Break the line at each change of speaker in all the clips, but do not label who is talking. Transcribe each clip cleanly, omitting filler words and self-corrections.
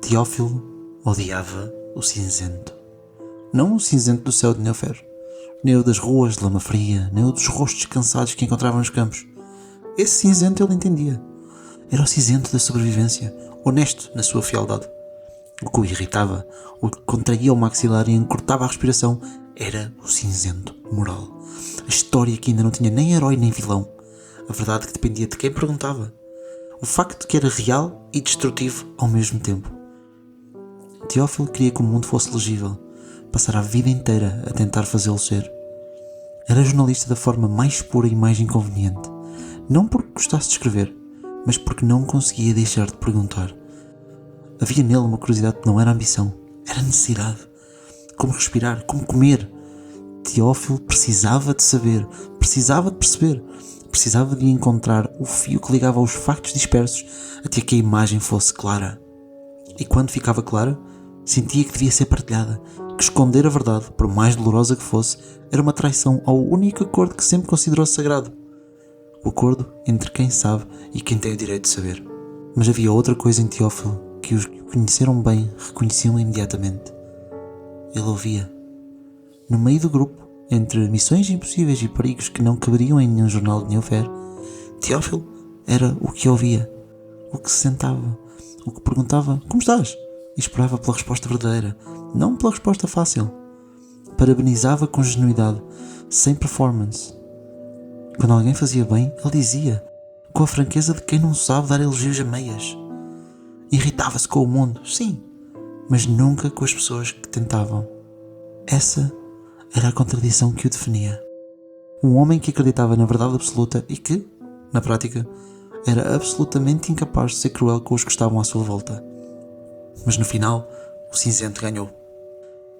Teófilo odiava o cinzento. Não o cinzento do céu de Neofer, nem o das ruas de lama fria, nem o dos rostos cansados que encontrava nos campos. Esse cinzento ele entendia. Era o cinzento da sobrevivência, honesto na sua fealdade. O que o irritava, o que contraía o maxilar e encurtava a respiração, era o cinzento moral. A história que ainda não tinha nem herói nem vilão. A verdade que dependia de quem perguntava. O facto que era real e destrutivo ao mesmo tempo. Teófilo queria que o mundo fosse legível, passar a vida inteira a tentar fazê-lo ser. Era jornalista da forma mais pura e mais inconveniente, não porque gostasse de escrever, mas porque não conseguia deixar de perguntar. Havia nele uma curiosidade que não era ambição, era necessidade. Como respirar, como comer. Teófilo precisava de saber, precisava de perceber, precisava de encontrar o fio que ligava os factos dispersos até que a imagem fosse clara. E quando ficava clara, sentia que devia ser partilhada, que esconder a verdade, por mais dolorosa que fosse, era uma traição ao único acordo que sempre considerou sagrado. O acordo entre quem sabe e quem tem o direito de saber. Mas havia outra coisa em Teófilo que os que o conheceram bem reconheciam imediatamente. Ele ouvia. No meio do grupo, entre missões impossíveis e perigos que não caberiam em nenhum jornal de Neofer, Teófilo era o que ouvia, o que se sentava, o que perguntava como estás? E esperava pela resposta verdadeira, não pela resposta fácil. Parabenizava com genuidade, sem performance. Quando alguém fazia bem, ele dizia, com a franqueza de quem não sabe dar elogios a meias. Irritava-se com o mundo, sim, mas nunca com as pessoas que tentavam. Essa era a contradição que o definia. Um homem que acreditava na verdade absoluta e que, na prática, era absolutamente incapaz de ser cruel com os que estavam à sua volta. Mas no final, o cinzento ganhou.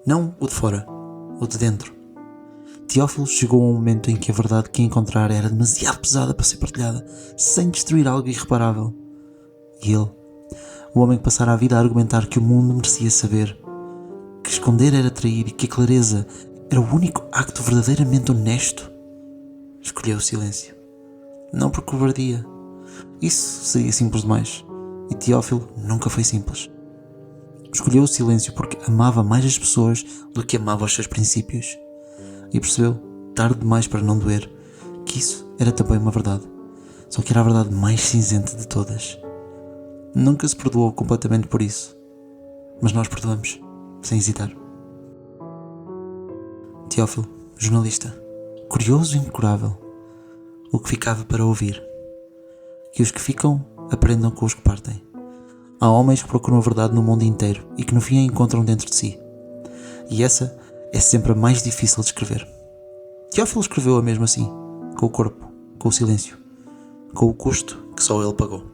Não o de fora, o de dentro. Teófilo chegou a um momento em que a verdade que ia encontrar era demasiado pesada para ser partilhada, sem destruir algo irreparável. E ele, o homem que passara a vida a argumentar que o mundo merecia saber, que esconder era trair e que a clareza era o único acto verdadeiramente honesto, escolheu o silêncio. Não por covardia. Isso seria simples demais. E Teófilo nunca foi simples. Escolheu o silêncio porque amava mais as pessoas do que amava os seus princípios. E percebeu, tarde demais para não doer, que isso era também uma verdade. Só que era a verdade mais cinzenta de todas. Nunca se perdoou completamente por isso. Mas nós perdoamos, sem hesitar. Teófilo, jornalista, curioso e incurável. O que ficava para ouvir. Que os que ficam aprendam com os que partem. Há homens que procuram a verdade no mundo inteiro e que no fim a encontram dentro de si. E essa é sempre a mais difícil de escrever. Teófilo escreveu-a mesmo assim, com o corpo, com o silêncio, com o custo que só ele pagou.